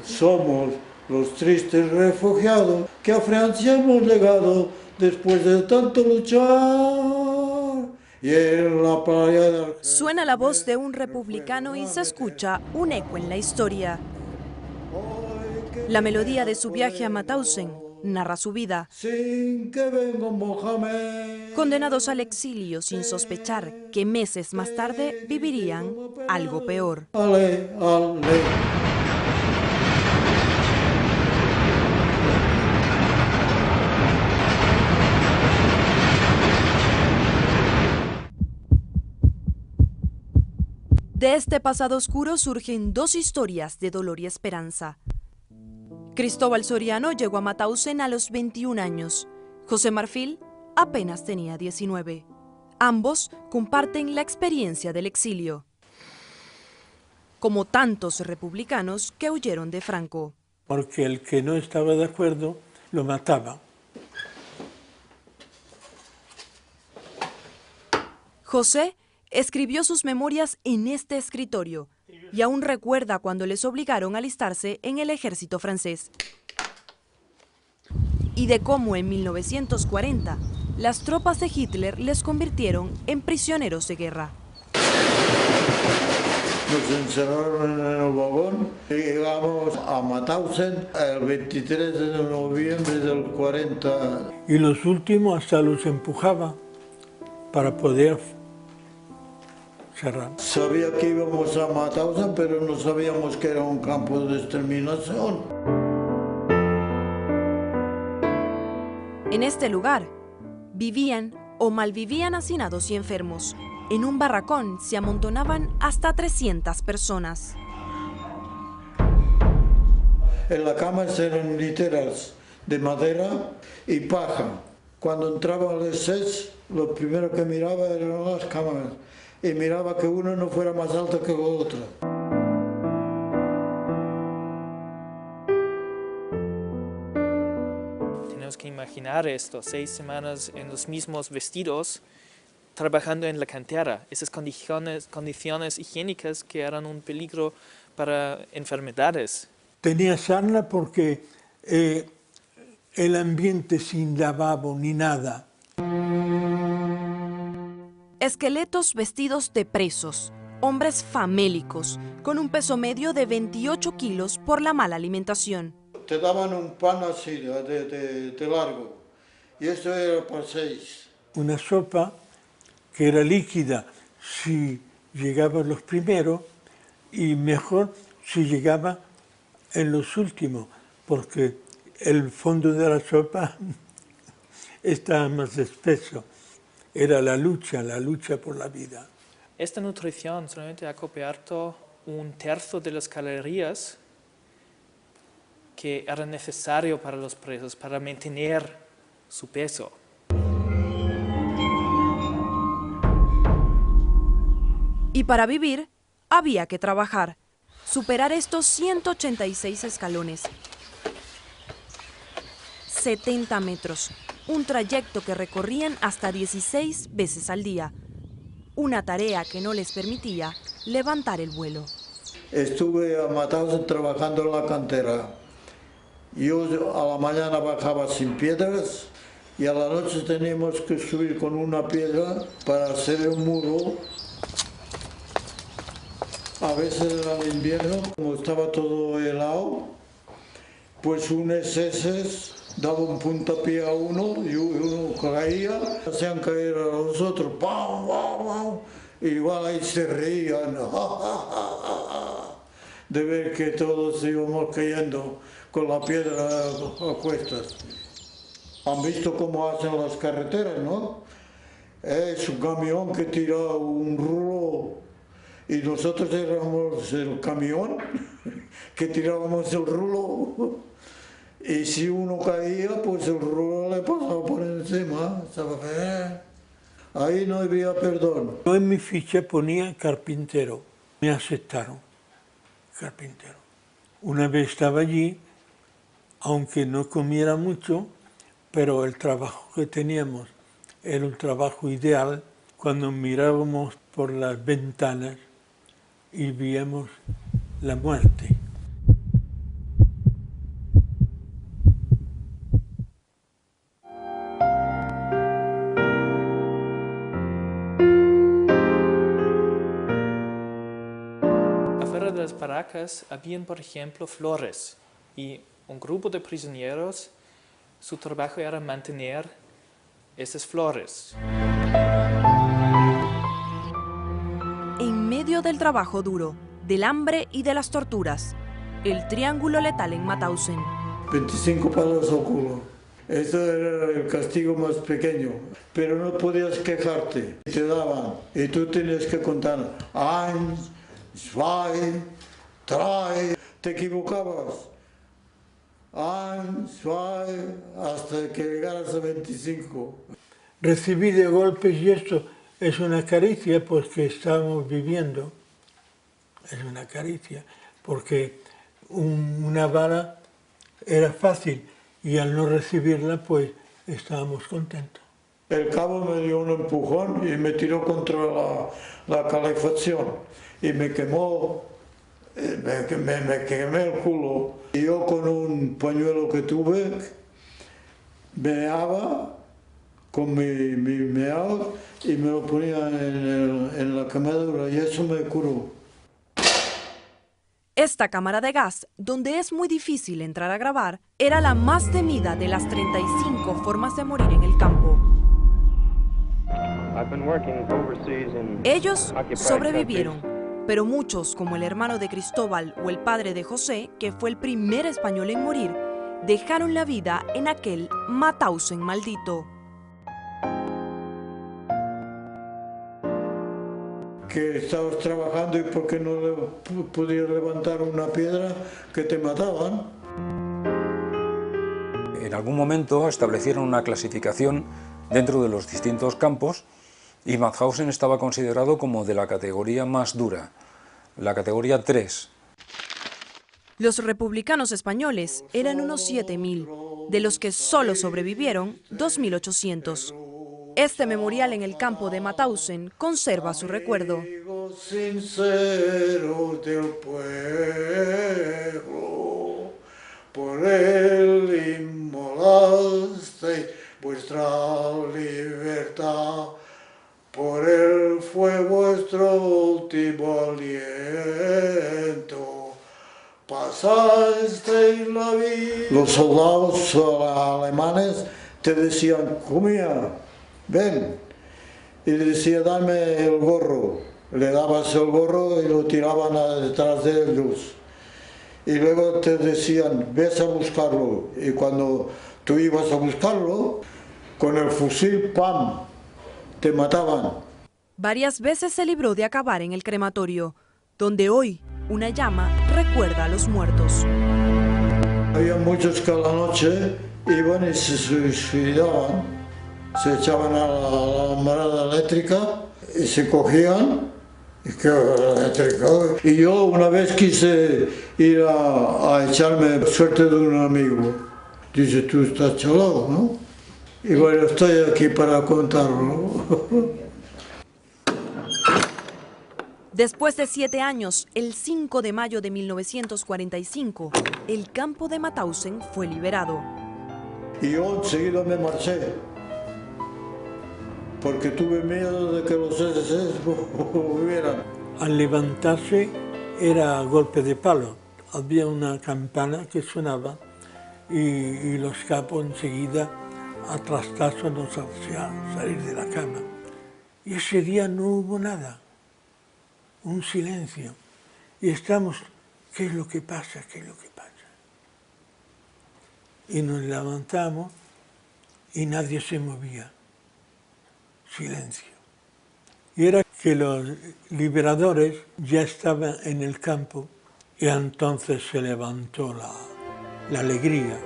Somos los tristes refugiados que a Francia hemos llegado después de tanto luchar. Y en la playa de Argel, Suena la voz de un republicano y se escucha un eco en la historia. La melodía de su viaje a Mauthausen narra su vida. sin que venga Mohamed. Condenados al exilio sin sospechar que meses más tarde vivirían algo peor. Ale, ale. De este pasado oscuro surgen dos historias de dolor y esperanza. Cristóbal Soriano llegó a Mauthausen a los 21 años. José Marfil apenas tenía 19. Ambos comparten la experiencia del exilio, como tantos republicanos que huyeron de Franco. Porque el que no estaba de acuerdo lo mataba. José escribió sus memorias en este escritorio y aún recuerda cuando les obligaron a alistarse en el ejército francés. Y de cómo en 1940 las tropas de Hitler les convirtieron en prisioneros de guerra. Nos encerraron en el vagón y llegamos a Mauthausen el 23 de noviembre del 40. Y los últimos hasta los empujaba para poder cerrar. Sabía que íbamos a Mauthausen, pero no sabíamos que era un campo de exterminación. En este lugar vivían o malvivían hacinados y enfermos. En un barracón se amontonaban hasta 300 personas. En la cama eran literas de madera y paja. Cuando entraba al SS, lo primero que miraba eran las cámaras y miraba que una no fuera más alta que la otra. Tenemos que imaginar esto, 6 semanas en los mismos vestidos, trabajando en la cantera, esas condiciones higiénicas que eran un peligro para enfermedades. Tenía sarna porque el ambiente sin lavabo ni nada. Esqueletos vestidos de presos, hombres famélicos, con un peso medio de 28 kilos por la mala alimentación. Te daban un pan así de largo y esto era para 6. Una sopa que era líquida si llegaba los primeros y mejor si llegaba en los últimos, porque el fondo de la sopa estaba más espeso. Era la lucha por la vida. Esta nutrición solamente ha coberto 1/3 de las calorías que era necesario para los presos para mantener su peso. Y para vivir, había que trabajar, superar estos 186 escalones, 70 metros, un trayecto que recorrían hasta 16 veces al día, una tarea que no les permitía levantar el vuelo. Estuve a Mauthausen trabajando en la cantera. Yo a la mañana bajaba sin piedras y a la noche teníamos que subir con una piedra para hacer el muro. A veces era el invierno, como estaba todo helado, pues un SS daba un puntapié a uno y uno caía, hacían caer a los otros, ¡pam, pam, pam! Igual ahí se reían de ver que todos íbamos cayendo con la piedra a cuestas. Han visto cómo hacen las carreteras, ¿no? Es un camión que tira un rulo y nosotros éramos el camión que tirábamos el rulo y si uno caía, pues el rulo le pasaba por encima, ¿sabes? Ahí no había perdón. Yo en mi ficha ponía carpintero, me aceptaron, carpintero. Una vez estaba allí, aunque no comiera mucho, pero el trabajo que teníamos era un trabajo ideal cuando mirábamos por las ventanas y veíamos la muerte. barracas habían, por ejemplo, flores y un grupo de prisioneros, su trabajo era mantener esas flores. En medio del trabajo duro, del hambre y de las torturas, el triángulo letal en Mauthausen. 25 palos al culo. Ese era el castigo más pequeño, pero no podías quejarte. Te daban y tú tenías que contar 1, 2, 3. Te equivocabas. 1, 2, hasta que llegaras a 25. Recibir de golpes y esto es una caricia porque estamos viviendo. Es una caricia porque una bala era fácil y al no recibirla pues estábamos contentos. El cabo me dio un empujón y me tiró contra la calefacción y me quemó, me quemé el culo. Y yo con un pañuelo que tuve, meaba con mi meado y me lo ponía en la quemadura y eso me curó. Esta cámara de gas, donde es muy difícil entrar a grabar, era la más temida de las 35 formas de morir en el campo. Ellos sobrevivieron, pero muchos, como el hermano de Cristóbal o el padre de José, que fue el primer español en morir, dejaron la vida en aquel Mauthausen maldito. Que estabas trabajando y porque no podías levantar una piedra que te mataban. En algún momento establecieron una clasificación dentro de los distintos campos y Mauthausen estaba considerado como de la categoría más dura, la categoría 3. Los republicanos españoles eran unos 7.000, de los que solo sobrevivieron 2.800. Este memorial en el campo de Mauthausen conserva su recuerdo. Sincero del pueblo, por él inmolaste vuestra libertad, por él fue vuestro último aliento, pasasteis la vida. Los soldados alemanes te decían, comía, ven, y le decía, dame el gorro. Le dabas el gorro y lo tiraban detrás de ellos. Y luego te decían, ves a buscarlo. Y cuando tú ibas a buscarlo, con el fusil, ¡pam!, te mataban. Varias veces se libró de acabar en el crematorio, donde hoy una llama recuerda a los muertos. Había muchos que a la noche iban y se suicidaban. Se echaban a la lamparilla eléctrica y se cogían. Y yo una vez quise ir a echarme suerte de un amigo. Dice, tú estás chalado, ¿no? Y bueno, estoy aquí para contarlo. Después de 7 años, el 5 de mayo de 1945, el campo de Mauthausen fue liberado. Y yo enseguida me marché, porque tuve miedo de que los SS volvieran. Al levantarse era golpe de palo. Había una campana que sonaba y los capos enseguida a trastazo nos hacían salir de la cama. Y ese día no hubo nada, un silencio. Y estamos, ¿qué es lo que pasa? ¿Qué es lo que pasa? Y nos levantamos y nadie se movía. Silencio. Y era que los liberadores ya estaban en el campo y entonces se levantó la alegría.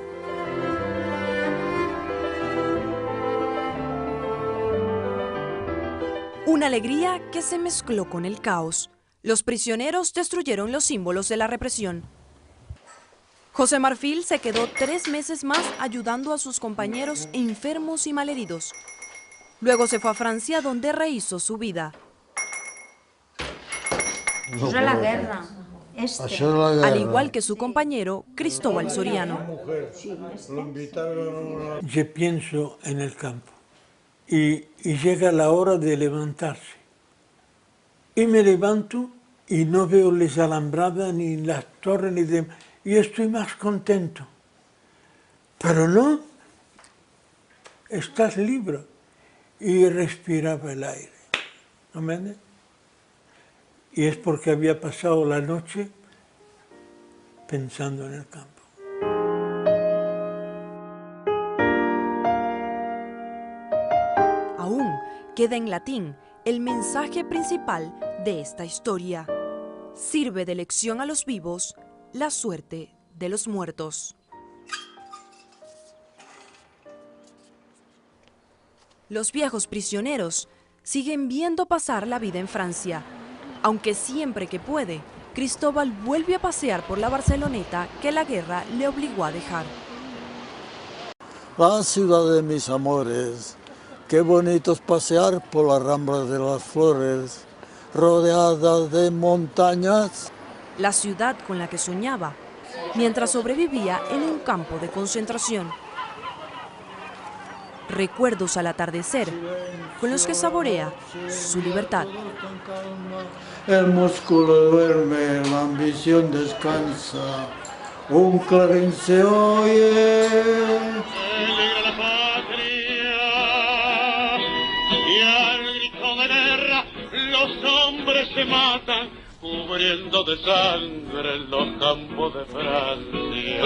Una alegría que se mezcló con el caos. Los prisioneros destruyeron los símbolos de la represión. José Marfil se quedó 3 meses más ayudando a sus compañeros enfermos y malheridos. Luego se fue a Francia, donde rehizo su vida. La guerra. Al igual que su compañero Cristóbal Soriano. Yo pienso en el campo y llega la hora de levantarse. Y me levanto y no veo las alambradas ni las torres ni demás, y estoy más contento. Pero no, estás libre. Y respiraba el aire. ¿No me entiendes? Y es porque había pasado la noche pensando en el campo. Aún queda en latín el mensaje principal de esta historia. Sirve de lección a los vivos la suerte de los muertos. Los viejos prisioneros siguen viendo pasar la vida en Francia, aunque siempre que puede, Cristóbal vuelve a pasear por la Barceloneta que la guerra le obligó a dejar. La ciudad de mis amores, qué bonito es pasear por las ramblas de las flores, rodeada de montañas. La ciudad con la que soñaba, mientras sobrevivía en un campo de concentración. Recuerdos al atardecer, con los que saborea su libertad. El músculo duerme, la ambición descansa, un clarín se oye. Peligra la patria y al grito de guerra los hombres se matan, cubriendo de sangre los campos de Francia.